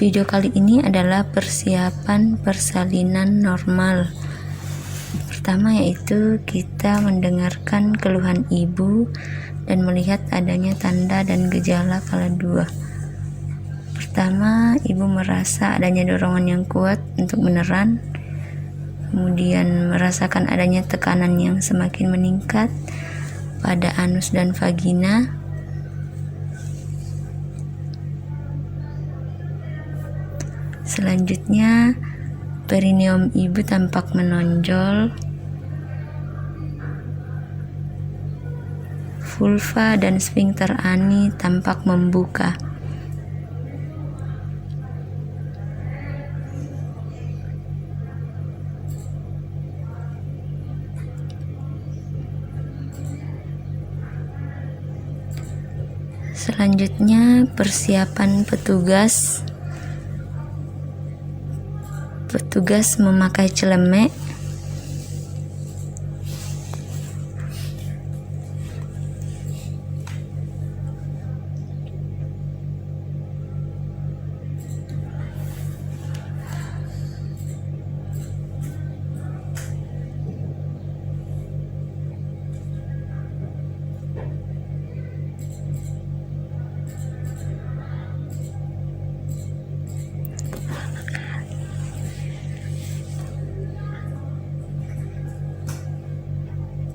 Video kali ini adalah persiapan persalinan normal. Pertama yaitu kita mendengarkan keluhan ibu dan melihat adanya tanda dan gejala kala 2. Pertama, ibu merasa adanya dorongan yang kuat untuk meneran, kemudian merasakan adanya tekanan yang semakin meningkat pada anus dan vagina. Selanjutnya, perineum ibu tampak menonjol, vulva dan sphincter ani tampak membuka. Selanjutnya, persiapan petugas memakai celemek.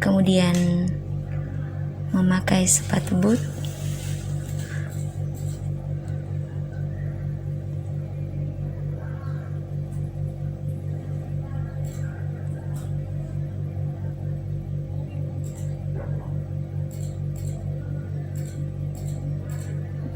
Kemudian memakai sepatu boot,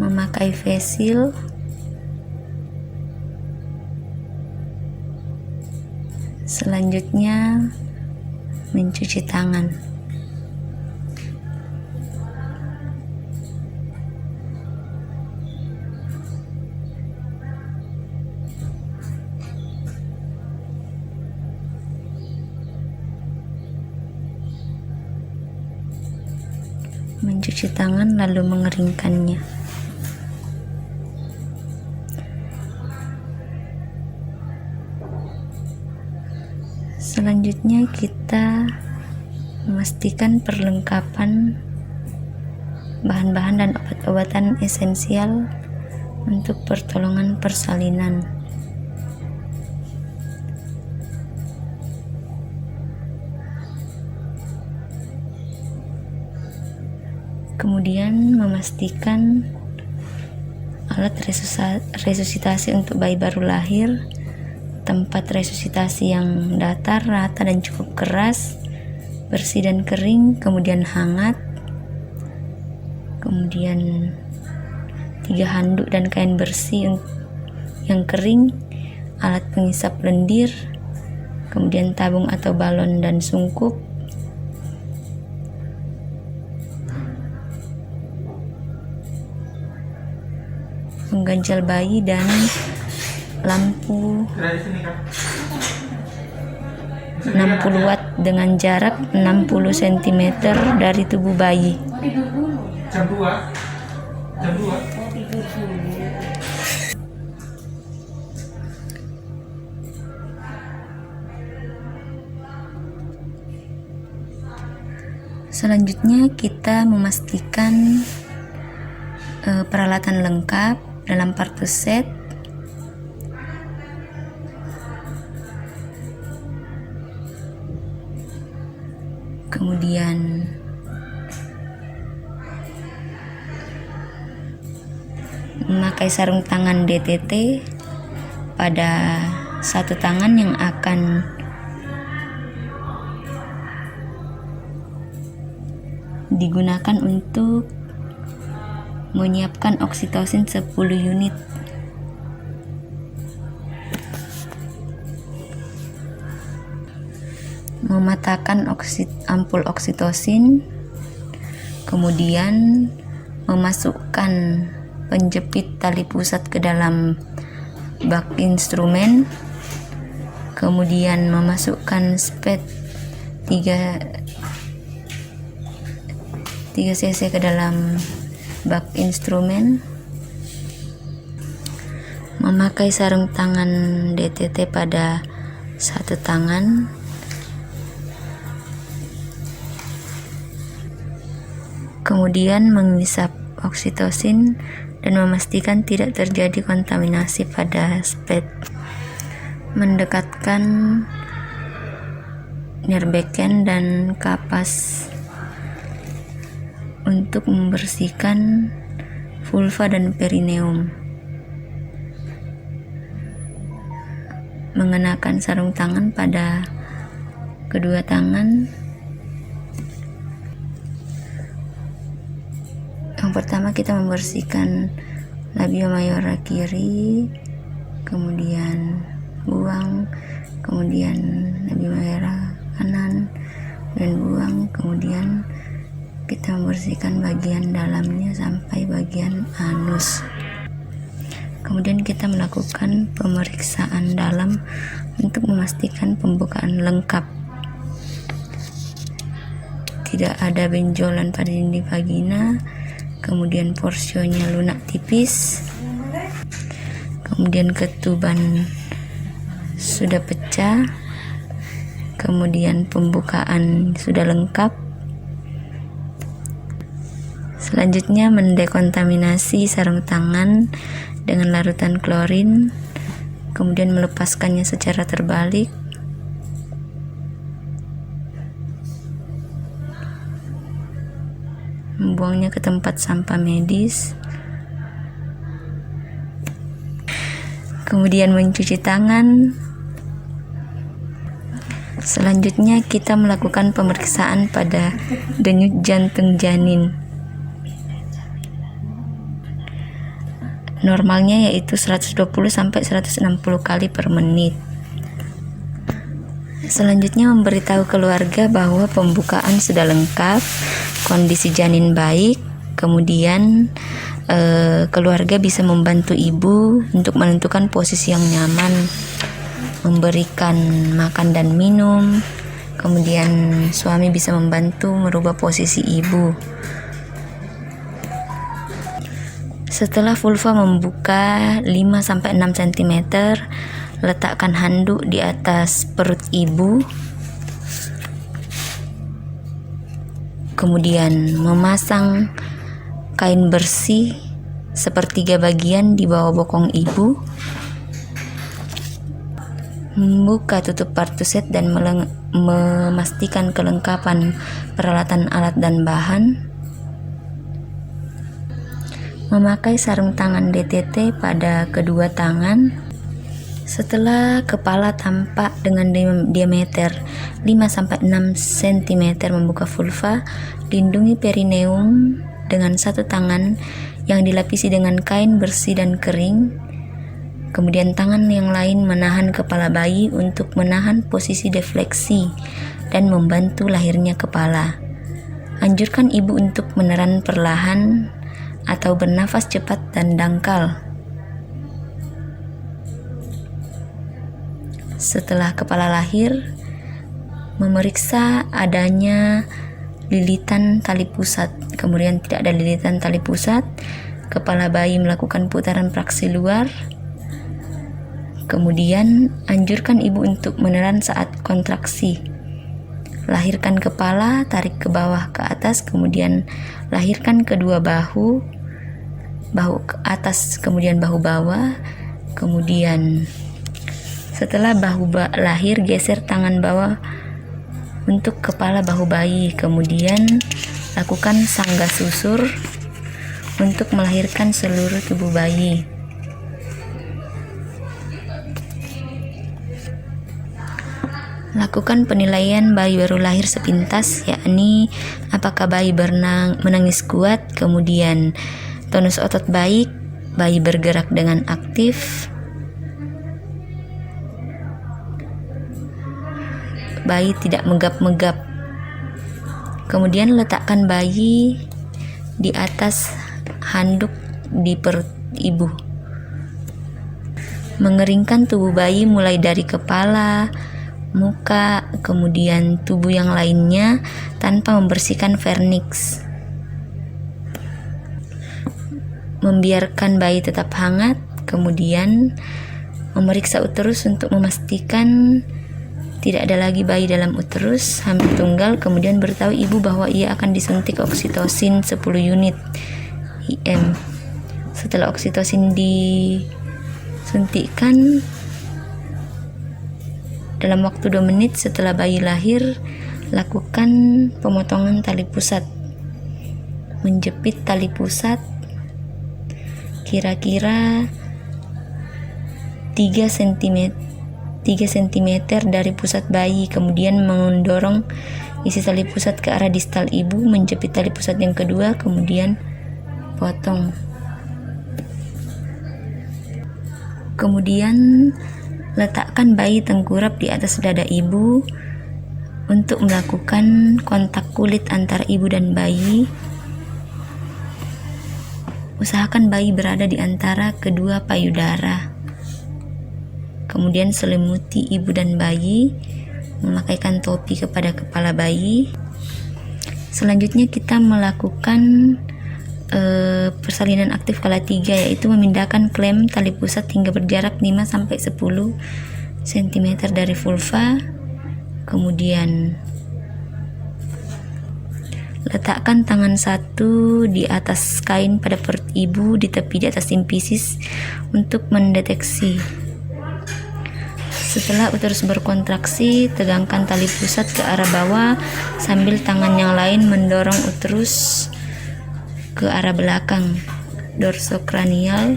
memakai face shield, selanjutnya mencuci tangan. Mencuci tangan lalu mengeringkannya. Selanjutnya kita memastikan perlengkapan bahan-bahan dan obat-obatan esensial untuk pertolongan persalinan. Kemudian memastikan alat resusitasi untuk bayi baru lahir, tempat resusitasi yang datar, rata dan cukup keras, bersih dan kering, kemudian hangat, kemudian 3 handuk dan kain bersih yang kering, alat pengisap lendir, kemudian tabung atau balon dan sungkup, pengganjal bayi dan lampu 60 watt dengan jarak 60 cm dari tubuh bayi. Jam 2. Selanjutnya kita memastikan peralatan lengkap dalam partus set. Kemudian memakai sarung tangan DTT pada satu tangan yang akan digunakan untuk menyiapkan oksitosin 10 unit. Mematahkan ampul oksitosin, kemudian memasukkan penjepit tali pusat ke dalam bak instrumen, kemudian memasukkan spet 3 cc ke dalam bak instrumen, Memakai sarung tangan DTT pada satu tangan. Kemudian mengisap oksitosin dan memastikan tidak terjadi kontaminasi pada spet. Mendekatkan nirbecken dan kapas untuk membersihkan vulva dan perineum. Mengenakan sarung tangan pada kedua tangan. Yang pertama kita membersihkan labia mayora kiri, kemudian buang, kemudian labia mayora kanan, dan buang, kemudian kita membersihkan bagian dalamnya sampai bagian anus. Kemudian kita melakukan pemeriksaan dalam untuk memastikan pembukaan lengkap. Tidak ada benjolan pada dinding vagina, kemudian porsionya lunak tipis, kemudian ketuban sudah pecah, kemudian pembukaan sudah lengkap. Selanjutnya mendekontaminasi sarung tangan dengan larutan klorin, kemudian melepaskannya secara terbalik. Membuangnya ke tempat sampah medis. Kemudian mencuci tangan. Selanjutnya kita melakukan pemeriksaan pada denyut jantung janin. Normalnya yaitu 120 sampai 160 kali per menit. Selanjutnya memberitahu keluarga bahwa pembukaan sudah lengkap, kondisi janin baik, kemudian keluarga bisa membantu ibu untuk menentukan posisi yang nyaman, memberikan makan dan minum, kemudian suami bisa membantu merubah posisi ibu. Setelah vulva membuka 5-6 cm, letakkan handuk di atas perut ibu. Kemudian memasang kain bersih sepertiga bagian di bawah bokong ibu. Membuka tutup partuset dan memastikan kelengkapan peralatan alat dan bahan. Memakai sarung tangan DTT pada kedua tangan. Setelah kepala tampak dengan diameter 5-6 cm membuka vulva, lindungi perineum dengan satu tangan yang dilapisi dengan kain bersih dan kering. Kemudian tangan yang lain menahan kepala bayi untuk menahan posisi defleksi dan membantu lahirnya kepala. Anjurkan ibu untuk meneran perlahan atau bernafas cepat dan dangkal. Setelah kepala lahir, memeriksa adanya lilitan tali pusat. Kemudian tidak ada lilitan tali pusat, kepala bayi melakukan putaran praksi luar. Kemudian anjurkan ibu untuk meneran saat kontraksi. Lahirkan kepala, tarik ke bawah ke atas, kemudian lahirkan kedua bahu ke atas, kemudian bahu bawah. Kemudian setelah bahu lahir, geser tangan bawah untuk kepala bahu bayi. Kemudian lakukan sangga susur untuk melahirkan seluruh tubuh bayi. Lakukan penilaian bayi baru lahir sepintas, yakni apakah bayi menangis kuat, kemudian tonus otot baik, bayi bergerak dengan aktif, bayi tidak megap-megap. Kemudian letakkan bayi di atas handuk di perut ibu. Mengeringkan tubuh bayi mulai dari kepala, muka, kemudian tubuh yang lainnya tanpa membersihkan vernix. Membiarkan bayi tetap hangat, Kemudian memeriksa uterus untuk memastikan tidak ada lagi bayi dalam uterus, hamil tunggal. Kemudian beritahu ibu bahwa ia akan disuntik oksitosin 10 unit IM. Setelah oksitosin disuntikkan, dalam waktu 2 menit setelah bayi lahir, lakukan pemotongan tali pusat. Menjepit tali pusat kira-kira 3 cm dari pusat bayi, kemudian mendorong isi tali pusat ke arah distal ibu, menjepit tali pusat yang kedua, kemudian potong. Kemudian letakkan bayi tengkurap di atas dada ibu untuk melakukan kontak kulit antara ibu dan bayi. Usahakan bayi berada di antara kedua payudara. Kemudian selimuti ibu dan bayi, memakaikan topi kepada kepala bayi. Selanjutnya kita melakukan persalinan aktif kala 3, yaitu memindahkan klem tali pusat hingga berjarak 5-10 cm dari vulva. Kemudian letakkan tangan satu di atas kain pada perut ibu di tepi di atas simpisis untuk mendeteksi. Setelah uterus berkontraksi, tegangkan tali pusat ke arah bawah sambil tangan yang lain mendorong uterus ke arah belakang dorsokranial.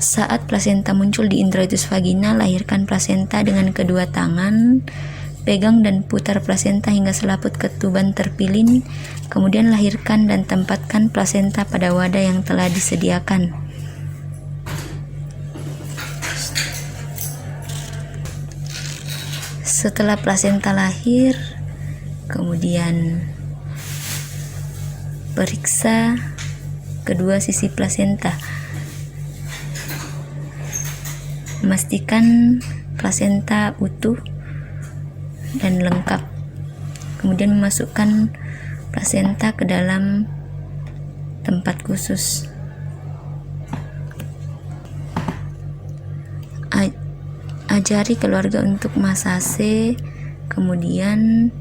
Saat plasenta muncul di introitus vagina, lahirkan plasenta dengan kedua tangan. Pegang dan putar plasenta hingga selaput ketuban terpilin. Kemudian lahirkan dan tempatkan plasenta pada wadah yang telah disediakan. Setelah plasenta lahir, kemudian periksa kedua sisi plasenta. Memastikan plasenta utuh dan lengkap. Kemudian memasukkan plasenta ke dalam tempat khusus. Ajari keluarga untuk masase. Kemudian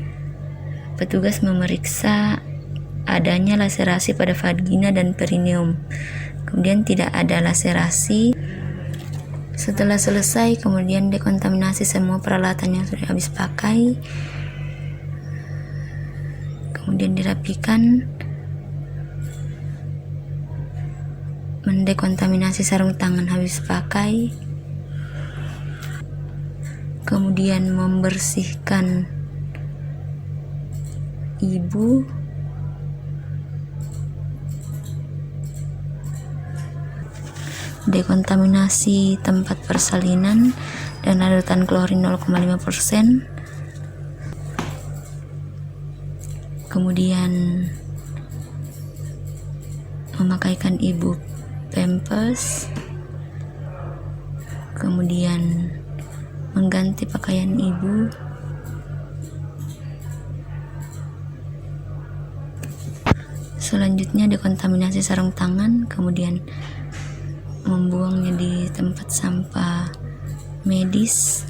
petugas memeriksa adanya laserasi pada vagina dan perineum. Kemudian tidak ada laserasi. Setelah selesai, kemudian dekontaminasi semua peralatan yang sudah habis pakai. Kemudian dirapikan. Mendekontaminasi sarung tangan habis pakai. Kemudian membersihkan ibu. Dekontaminasi tempat persalinan dan larutan klorin 0,5%. Kemudian memakaikan ibu pampers. Kemudian mengganti pakaian ibu. Selanjutnya dekontaminasi sarung tangan, kemudian membuangnya di tempat sampah medis.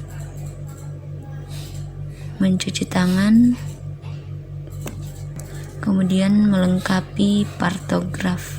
Mencuci tangan, kemudian melengkapi partograf.